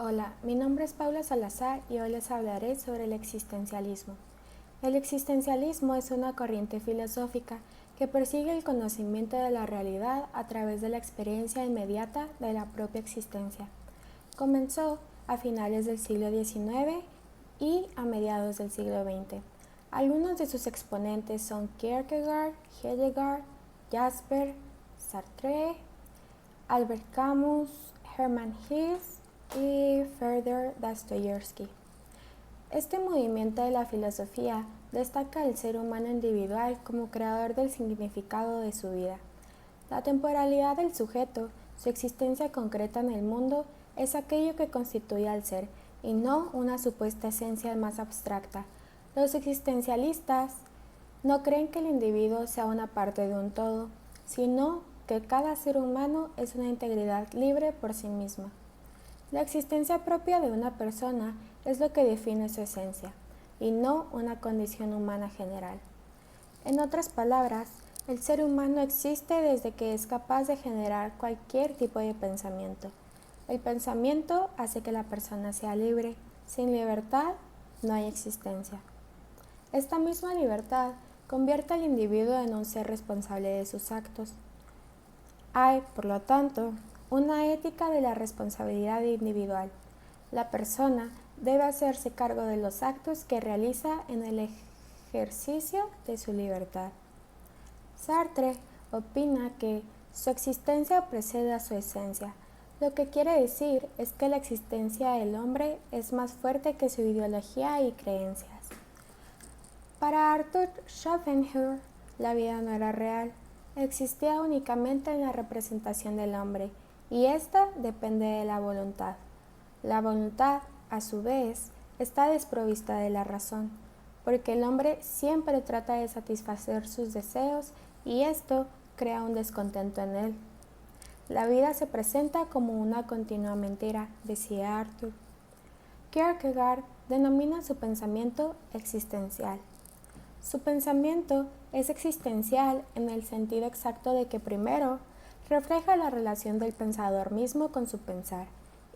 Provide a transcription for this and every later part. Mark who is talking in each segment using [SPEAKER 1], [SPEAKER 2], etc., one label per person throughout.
[SPEAKER 1] Hola, mi nombre es Paula Salazar y hoy les hablaré sobre el existencialismo. El existencialismo es una corriente filosófica que persigue el conocimiento de la realidad a través de la experiencia inmediata de la propia existencia. Comenzó a finales del siglo XIX y a mediados del siglo XX. Algunos de sus exponentes son Kierkegaard, Heidegger, Jasper, Sartre, Albert Camus, Hermann Hesse y Fyodor Dostoyevsky. Este movimiento de la filosofía destaca al ser humano individual como creador del significado de su vida. La temporalidad del sujeto, su existencia concreta en el mundo, es aquello que constituye al ser, y no una supuesta esencia más abstracta. Los existencialistas no creen que el individuo sea una parte de un todo, sino que cada ser humano es una integridad libre por sí misma. La existencia propia de una persona es lo que define su esencia, y no una condición humana general. En otras palabras, el ser humano existe desde que es capaz de generar cualquier tipo de pensamiento. El pensamiento hace que la persona sea libre. Sin libertad, no hay existencia. Esta misma libertad convierte al individuo en un ser responsable de sus actos. Hay, por lo tanto, una ética de la responsabilidad individual. La persona debe hacerse cargo de los actos que realiza en el ejercicio de su libertad. Sartre opina que su existencia precede a su esencia. Lo que quiere decir es que la existencia del hombre es más fuerte que su ideología y creencias. Para Arthur Schopenhauer, la vida no era real, existía únicamente en la representación del hombre, y ésta depende de la voluntad. La voluntad, a su vez, está desprovista de la razón, porque el hombre siempre trata de satisfacer sus deseos y esto crea un descontento en él. La vida se presenta como una continua mentira, decía Arthur. Kierkegaard denomina su pensamiento existencial. Su pensamiento es existencial en el sentido exacto de que primero refleja la relación del pensador mismo con su pensar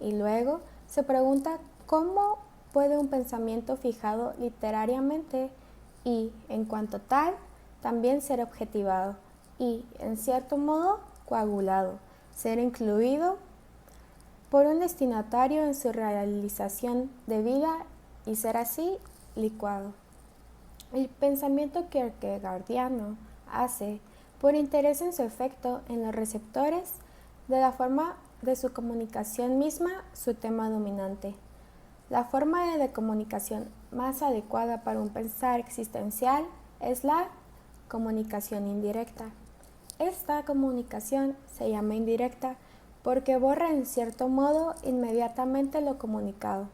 [SPEAKER 1] y luego se pregunta cómo puede un pensamiento fijado literariamente y, en cuanto tal, también ser objetivado y, en cierto modo, coagulado, ser incluido por un destinatario en su realización de vida y ser así licuado. El pensamiento kierkegaardiano hace, por interés en su efecto en los receptores, de la forma de su comunicación misma su tema dominante. La forma de comunicación más adecuada para un pensar existencial es la comunicación indirecta. Esta comunicación se llama indirecta porque borra en cierto modo inmediatamente lo comunicado,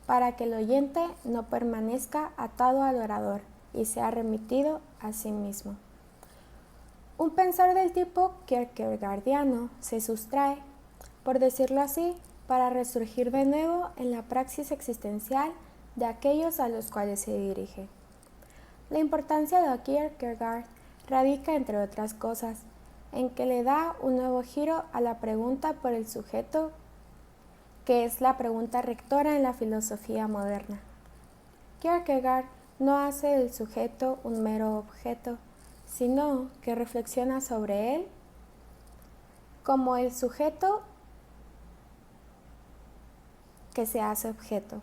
[SPEAKER 1] para que el oyente no permanezca atado al orador y sea remitido a sí mismo. Un pensar del tipo kierkegaardiano se sustrae, por decirlo así, para resurgir de nuevo en la praxis existencial de aquellos a los cuales se dirige. La importancia de Kierkegaard radica, entre otras cosas, en que le da un nuevo giro a la pregunta por el sujeto, que es la pregunta rectora en la filosofía moderna. Kierkegaard no hace del sujeto un mero objeto, sino que reflexiona sobre él como el sujeto que se hace objeto.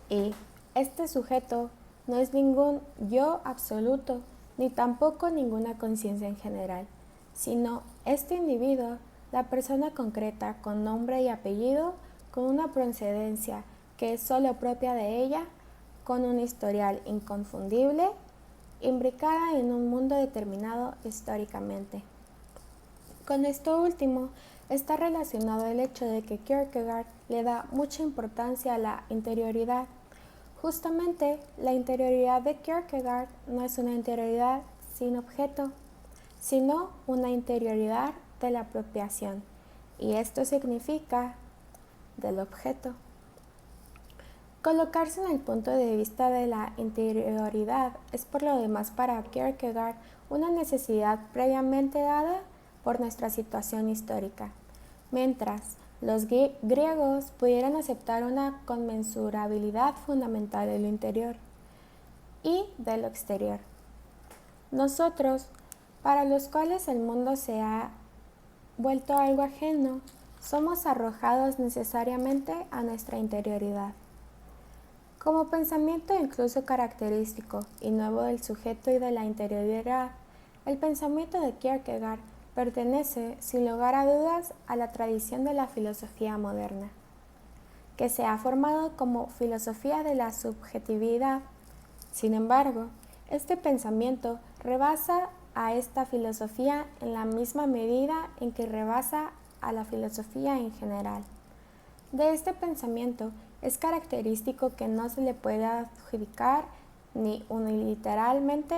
[SPEAKER 1] Y este sujeto no es ningún yo absoluto, ni tampoco ninguna conciencia en general, sino este individuo, la persona concreta con nombre y apellido, con una procedencia que es solo propia de ella, con un historial inconfundible, imbricada en un mundo determinado históricamente. Con esto último está relacionado el hecho de que Kierkegaard le da mucha importancia a la interioridad. Justamente, la interioridad de Kierkegaard no es una interioridad sin objeto, sino una interioridad de la apropiación, y esto significa del objeto. Colocarse en el punto de vista de la interioridad es por lo demás para Kierkegaard una necesidad previamente dada por nuestra situación histórica, mientras Los griegos pudieron aceptar una conmensurabilidad fundamental de lo interior y de lo exterior. Nosotros, para los cuales el mundo se ha vuelto algo ajeno, somos arrojados necesariamente a nuestra interioridad. Como pensamiento incluso característico y nuevo del sujeto y de la interioridad, el pensamiento de Kierkegaard pertenece, sin lugar a dudas, a la tradición de la filosofía moderna, que se ha formado como filosofía de la subjetividad. Sin embargo, este pensamiento rebasa a esta filosofía en la misma medida en que rebasa a la filosofía en general. De este pensamiento es característico que no se le puede adjudicar ni unilateralmente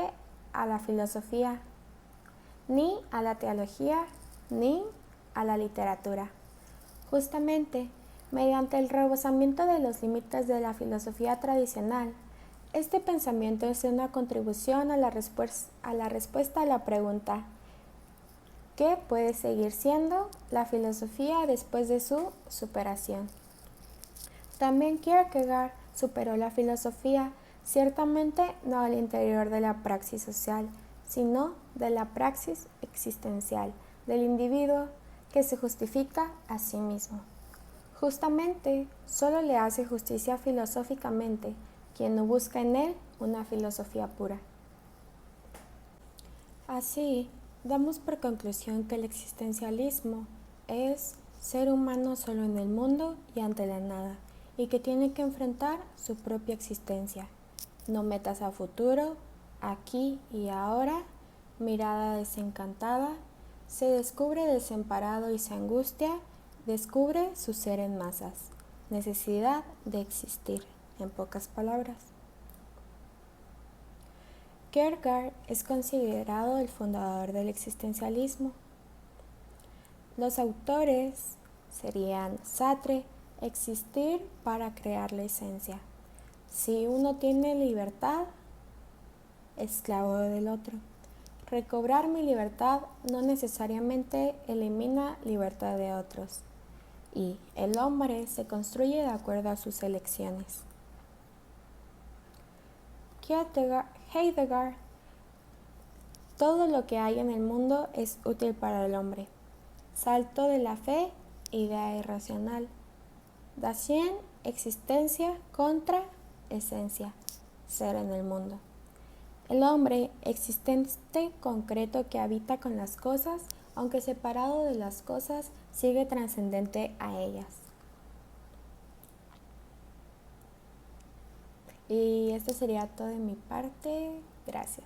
[SPEAKER 1] a la filosofía, ni a la teología, ni a la literatura. Justamente, mediante el rebasamiento de los límites de la filosofía tradicional, este pensamiento es una contribución a la respuesta a la pregunta: ¿qué puede seguir siendo la filosofía después de su superación? También Kierkegaard superó la filosofía, ciertamente no al interior de la praxis social, sino de la praxis existencial del individuo que se justifica a sí mismo. Justamente, solo le hace justicia filosóficamente quien no busca en él una filosofía pura. Así, damos por conclusión que el existencialismo es ser humano solo en el mundo y ante la nada, y que tiene que enfrentar su propia existencia. No metas a futuro, aquí y ahora, mirada desencantada, se descubre desamparado y se angustia, descubre su ser en masas, necesidad de existir, en pocas palabras. Kierkegaard es considerado el fundador del existencialismo. Los autores serían Sartre, existir para crear la esencia. Si uno tiene libertad, esclavo del otro. Recobrar mi libertad no necesariamente elimina libertad de otros. Y el hombre se construye de acuerdo a sus elecciones. Heidegger, todo lo que hay en el mundo es útil para el hombre. Salto de la fe, idea irracional. Dasein, existencia contra esencia, ser en el mundo. El hombre, existente concreto que habita con las cosas, aunque separado de las cosas, sigue trascendente a ellas. Y esto sería todo de mi parte. Gracias.